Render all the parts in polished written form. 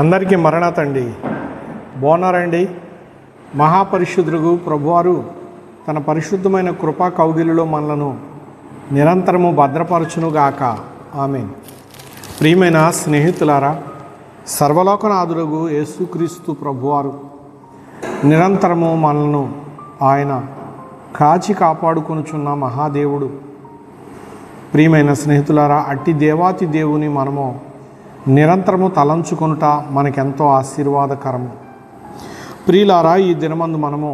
అందరికీ మరణాతండి. బాగున్నారండి? మహాపరిశుద్ధుడు ప్రభువారు తన పరిశుద్ధమైన కృపా కౌగిలిలో మనలను నిరంతరము భద్రపరచునుగాక. ఆమేన్. ప్రియమైన స్నేహితులారా, సర్వలోకనాథుడు యేసుక్రీస్తు ప్రభువారు నిరంతరము మనలను ఆయన కాచి కాపాడుకొనుచున్న మహాదేవుడు. ప్రియమైన స్నేహితులారా, అట్టి దేవాతి దేవుని మనము నిరంతరము తలంచుకొనుట మనకెంతో ఆశీర్వాదకరము. ప్రియులారా, ఈ దినమందు మనము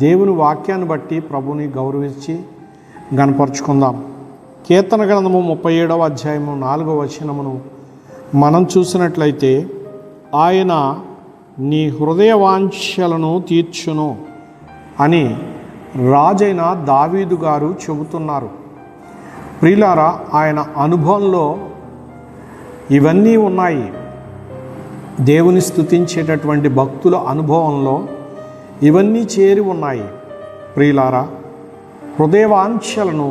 దేవుని వాక్యాన్ని బట్టి ప్రభుని గౌరవించి గణపరుచుకుందాం. కీర్తన గ్రంథము 37వ అధ్యాయము 4వ వచనమును మనం చూసినట్లయితే, ఆయన నీ హృదయ వాంఛలను తీర్చును అని రాజైన దావీదు గారు చెబుతున్నారు. ప్రియులారా, ఆయన అనుభవంలో ఇవన్నీ ఉన్నాయి. దేవుని స్తుతించేటటువంటి భక్తుల అనుభవంలో ఇవన్నీ చేరి ఉన్నాయి. ప్రియులారా, హృదయవాంఛలను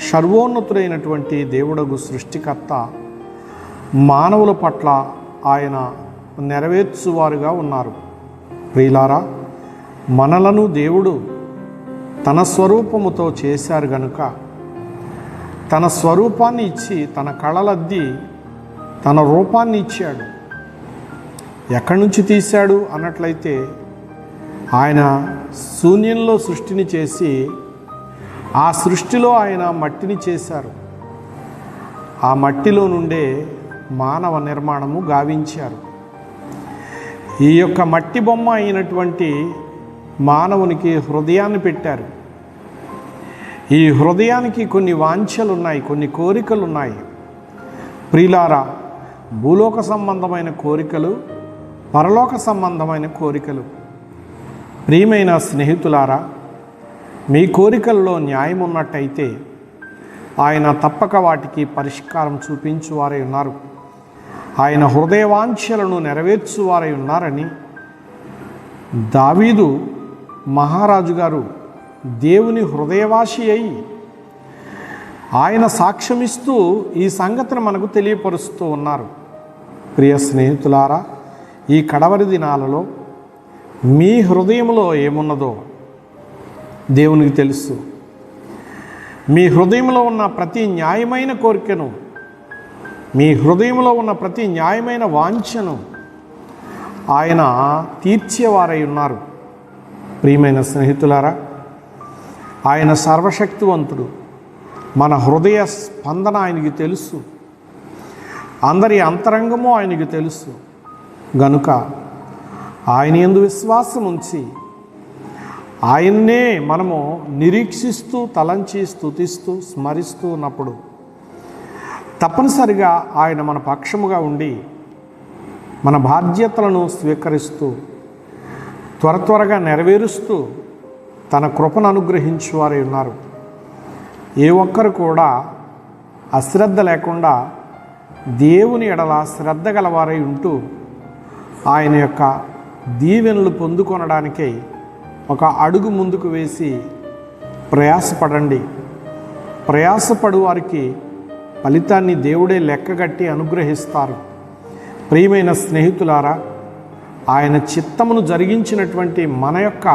సర్వోన్నతుడైనటువంటి దేవుడగు సృష్టికర్త మానవుల పట్ల ఆయన నెరవేర్చువారుగా ఉన్నారు. ప్రియులారా, మనలను దేవుడు తన స్వరూపముతో చేశారు గనుక తన స్వరూపాన్ని ఇచ్చి తన కళలద్ది తన రూపాన్ని ఇచ్చాడు. ఎక్కడి నుంచి తీశాడు అన్నట్లయితే, ఆయన శూన్యంలో సృష్టిని చేసి ఆ సృష్టిలో ఆయన మట్టిని చేశారు. ఆ మట్టిలో నుండే మానవ నిర్మాణము గావించారు. ఈ యొక్క మట్టి బొమ్మ అయినటువంటి మానవునికి హృదయాన్ని పెట్టారు. ఈ హృదయానికి కొన్ని వాంఛలు ఉన్నాయి, కొన్ని కోరికలు ఉన్నాయి. ప్రియులారా, భూలోక సంబంధమైన కోరికలు, పరలోక సంబంధమైన కోరికలు. ప్రియమైన స్నేహితులారా, మీ కోరికల్లో న్యాయం ఉన్నట్టయితే ఆయన తప్పక వాటికి పరిష్కారం చూపించువారై ఉన్నారు. ఆయన హృదయవాంఛలను నెరవేర్చువారై ఉన్నారని దావీదు మహారాజు గారు దేవుని హృదయవాసి అయి ఆయన సాక్ష్యమిస్తూ ఈ సంగతిని మనకు తెలియపరుస్తూ ఉన్నారు. ప్రియ స్నేహితులారా, ఈ కడవరి దినాలలో మీ హృదయంలో ఏమున్నదో దేవునికి తెలుసు. మీ హృదయంలో ఉన్న ప్రతి న్యాయమైన కోరికను, మీ హృదయంలో ఉన్న ప్రతి న్యాయమైన వాంఛను ఆయన తీర్చేవారై ఉన్నారు. ప్రియమైన స్నేహితులారా, ఆయన సర్వశక్తివంతుడు. మన హృదయ స్పందన ఆయనకి తెలుసు. అందరి అంతరంగము ఆయనకి తెలుసు. గనుక ఆయన యందు విశ్వాసం ఉంచి ఆయన్నే మనము నిరీక్షిస్తూ తలంచి స్తుతిస్తూ స్మరిస్తూ ఉన్నప్పుడు తప్పనిసరిగా ఆయన మన పక్షముగా ఉండి మన బాధ్యతలను స్వీకరిస్తూ త్వరగా నెరవేరుస్తూ తన కృపను అనుగ్రహించువారై ఉన్నారు. ఏ ఒక్కరు కూడా అశ్రద్ధ లేకుండా దేవుని ఎడల శ్రద్ధ గలవారై ఉంటూ ఆయన యొక్క దీవెనలు పొందుకొనడానికై ఒక అడుగు ముందుకు వేసి ప్రయాసపడండి. ప్రయాసపడు వారికి ఫలితాన్ని దేవుడే లెక్కగట్టి అనుగ్రహిస్తారు. ప్రియమైన స్నేహితులారా, ఆయన చిత్తమును జరిగించినటువంటి మన యొక్క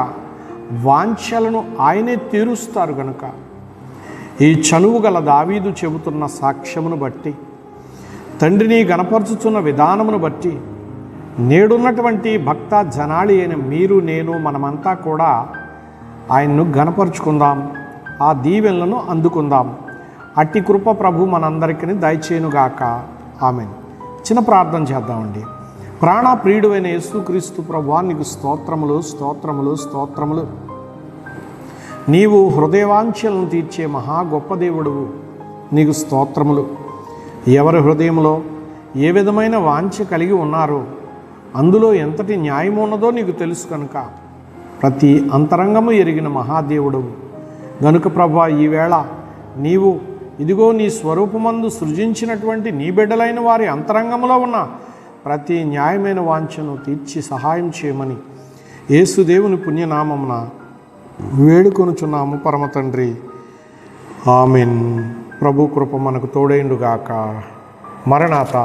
వాంఛలను ఆయనే తీరుస్తారు. గనుక ఈ చనువు గల దావీదు చెబుతున్న సాక్ష్యమును బట్టి, తండ్రిని గణపరచుచున్న విధానమును బట్టి, నేడున్నటువంటి భక్త జనాళి అయిన మీరు నేను మనమంతా కూడా ఆయన్ను గణపరుచుకుందాం, ఆ దీవెనలను అందుకుందాం. అట్టి కృప ప్రభు మనందరికీ దయచేయునుగాక. ఆమేన్. చిన్న ప్రార్థన చేద్దామండి. ప్రాణప్రియుడు అయిన యేసుక్రీస్తు ప్రభువా, నీకు స్తోత్రములు స్తోత్రములు స్తోత్రములు. నీవు హృదయవాంఛలను తీర్చే మహా గొప్ప దేవుడువు. నీకు స్తోత్రములు. ఎవరి హృదయంలో ఏ విధమైన వాంఛ కలిగి ఉన్నారో అందులో ఎంతటి న్యాయం ఉన్నదో నీకు తెలుసు కనుక ప్రతి అంతరంగము ఎరిగిన మహాదేవుడువు. గనుక ప్రభువా, ఈవేళ నీవు ఇదిగో నీ స్వరూపమందు సృజించినటువంటి నీ బిడ్డలైన వారి అంతరంగంలో ఉన్న ప్రతి న్యాయమైన వాంఛను తీర్చి సహాయం చేయమని యేసుదేవుని పుణ్యనామమున వేడుకొనుచున్నాము పరమ తండ్రి. ఆమేన్. ప్రభు కృప మనకు తోడైండుగాక. మరణాత.